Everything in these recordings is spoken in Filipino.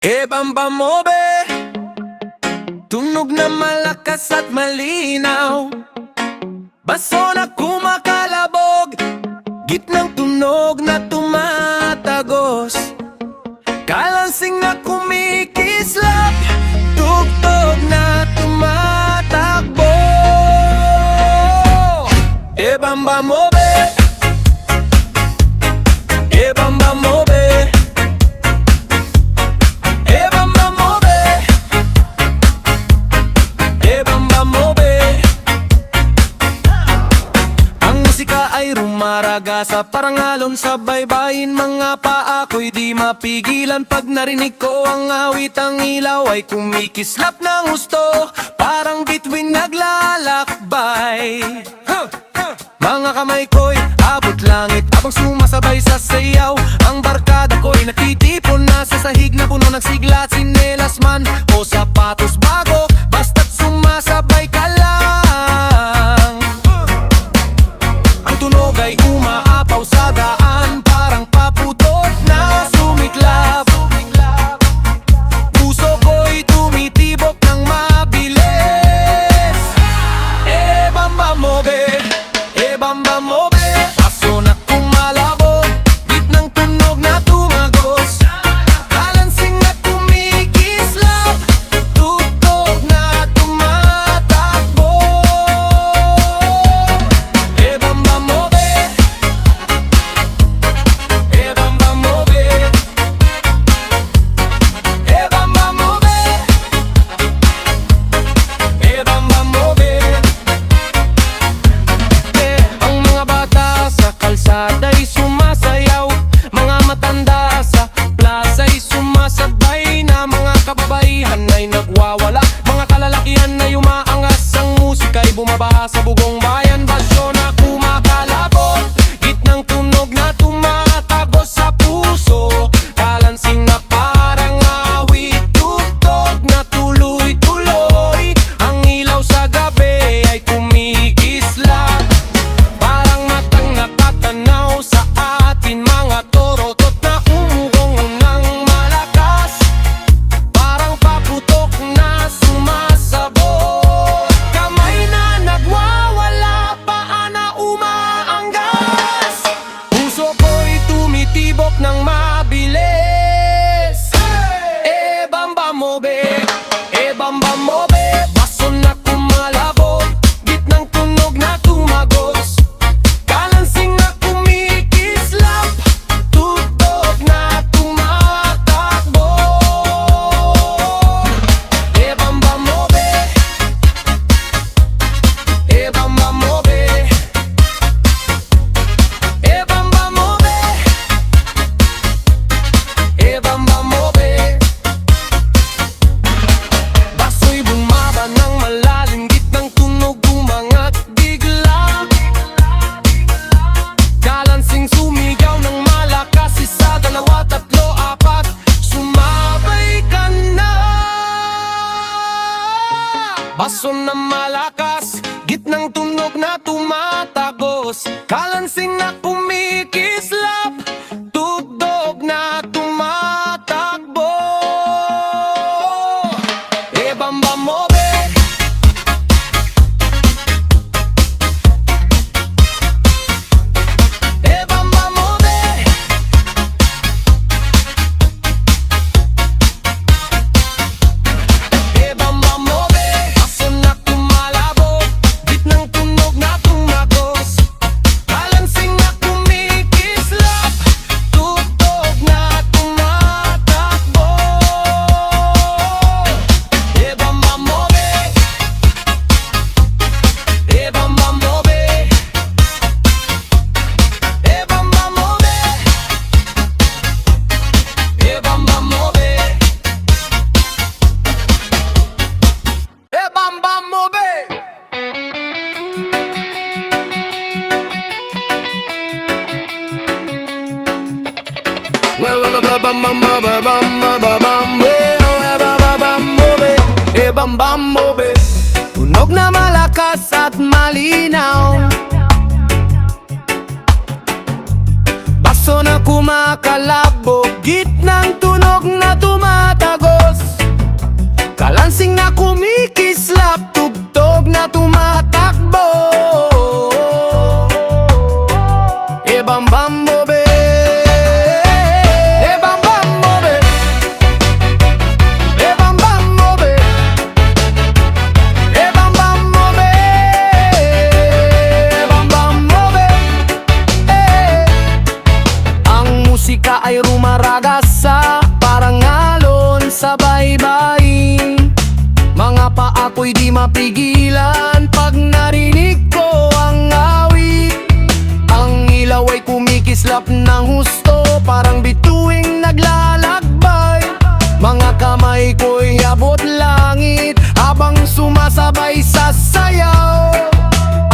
Bam bam mo be, tunog na malakas at malinaw. Baso na kumakalabog, gitnang tunog na tumatagos. Kalansing na kumikislap, tugtog na tumatakbo. Bam bam mo be, bam bam mo be, bam bam mo be, bam bam mo be. Ang musika ay rumaraga sa parangalon sa baybayin. Mga paa ko'y di mapigilan pag narinig ko ang awit. Ang ilaw ay kumikislap ng gusto, parang bituin naglalakbay. Mga kamay ko'y abot langit habang sumasabay sa sayaw. Ang barkada ko'y natitipon na sa sahig na puno ng sigla. Tsinelas man o sapatos bago, basta't sumasabay ka lang. Ang tunog ay umaapaw sa daan, parang paputot na sumiklap. Puso ko'y tumitibok ng mabilis. Bam bam mo be, bam bam mo be. Paso na kumalabog, gitnang tunog na tumagos. Kalansing na kumikislap, tugtog na tumatakbo. Bam bam mo be, bam bam mo be, bam bam mo be, bam bam mo be. Ang mga bata sa kalsada'y sumasayaw, mga matanda sa plaza'y sumasabay na. Mga kababaihan ay nagwawala, mga kalalakihan ay umaangas. Ang musika'y bumabaha sa bugong bayan. Basyo na kumakalabog, gitnang tunog na tumatagos sa puso. Kalansing na parang awit, tugtog na tuloy-tuloy. Ang ilaw sa gabi ay kumikislap, parang matang nakatanaw sa atin. Mga torotot na umugong ng malakas, parang paputok na sumasabog. Kamay na nagwawala, paa na umaanggas. Puso ko'y tumitibok ng mabilis. Bam bam mo be, bam bam mo be. Baso na kumalabog, gitnang tunog na tumagos. Kalansing na kumikislap, tugtog na tumatakbo. Bam bam mo be, bam bam mo be, bam bam mo be, bam bam mo be. Baso'y bumaba ng malalim, gitnang tunog umangat bigla. Kalansing sumigaw ng malakas, isa, dalawa, tatlo, apat, sumabay ka na. Baso na malakas, gitnang tunog na tumatagos. Kalansing na kumikislap, tugtog na tumatakbo. Bam bam mo be, bam bam mo be, bam bam mo be. Baso na kumalabog, gitnang tunog na tumagos. Kalansing na kumikislap, tugtog na tumatakbo. Bam bam mo be, bam bam mo be, bam bam mo be, bam bam mo be, bam bam mo be. Bam bam mo be, tunog na malakas at malinaw. baso na kumakalabog, gitnang tunog na tumatagos, kalansing na kumikislap, tugtog na tumatakbo. E bam bam bobe, e bam bam bobe, e bam bam bobe, e bam bam bobe, e bam bam bobe. Ang musika ay rumaragas sa parangalon sa baybayin. Mga paa ko'y di mapigilan pag narinig ko ang awit. Ang ilaw ay kumikislap ng husto, parang bituing naglalakbay. Mga kamay ko'y abot langit habang sumasabay sa sayaw.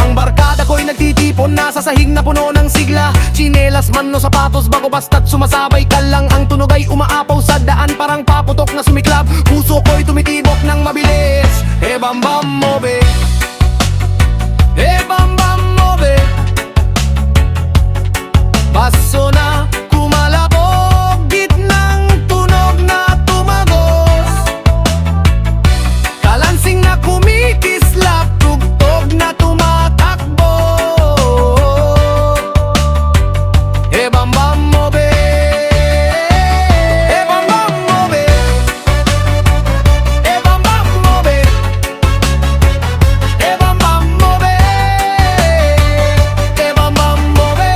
Ang barkada ko'y nagtitipon, nasa sahig na puno ng sigla. Tsinelas man o sapatos, bago basta't sumasabay ka lang. Ang tunog ay umaapaw sa daan, parang paputok na sumiklab. Puso ko'y tumitibok ng mabilis. E bam bam mobe, e bam bam mobe. Baso na kumalabog, gitnang tunog na tumagos, kalansing na kumikislap, tugtog na tumatakbo. E bam bam mobe, e bam bam mobe, e bam bam mobe, e bam bam mobe, e bam bam mobe.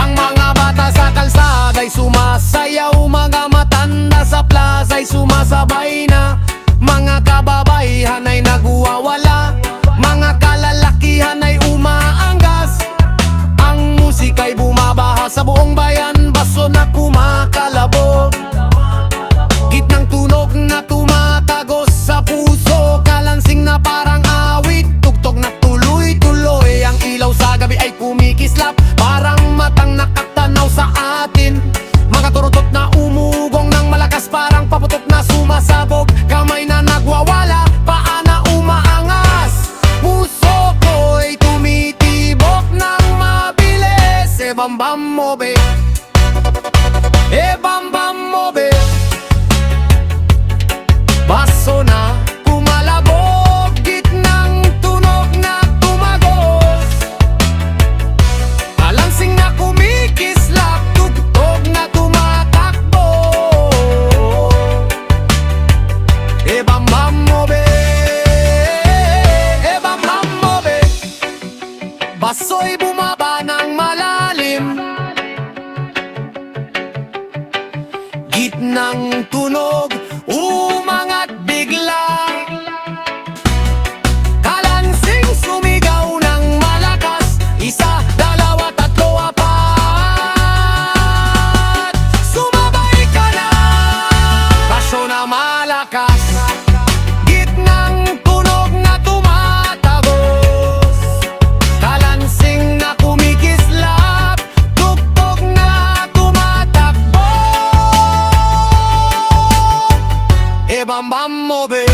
Ang mga bata sa kalsada'y sumasayaw, mga matanda sa plaza'y sumasabay na. Mga kababaihan ay nagwawala, mga kalalakihan ay umaanggas. Ang musika'y bumabaha sa buong bayan, baso na kumakalabog, gitnang tunog na tumatagos sa puso, kalansing na parang awit, tugtog na tuloy-tuloy. Ang ilaw sa gabi ay kumikislap, parang matang nakatanaw sa atin. Mga turutot na umugong ng malakas, parang paputok na sumasabog. Kamay na nagwawala, paa na umaangas. Puso ko'y tumitibok ng mabilis. E bam bam mobe, e bam bam mobe. Baso na kumalabog, gitnang tunog na tumagos, kalansing na kumikislap, tugtog na tumatakbo. E bam bam mobe, e bam bam mobe. Baso'y bumaba ng malalim, gitnang tunog umangat bigla, kalansing sumigaw ng malakas. Isa, dalawa, tatlo, apat, sumabay ka na. Baso na malakas, gitnang tunog na tumatagos, kalansing na kumikislap, tugtog na tumatakbo. E bam bam mobe,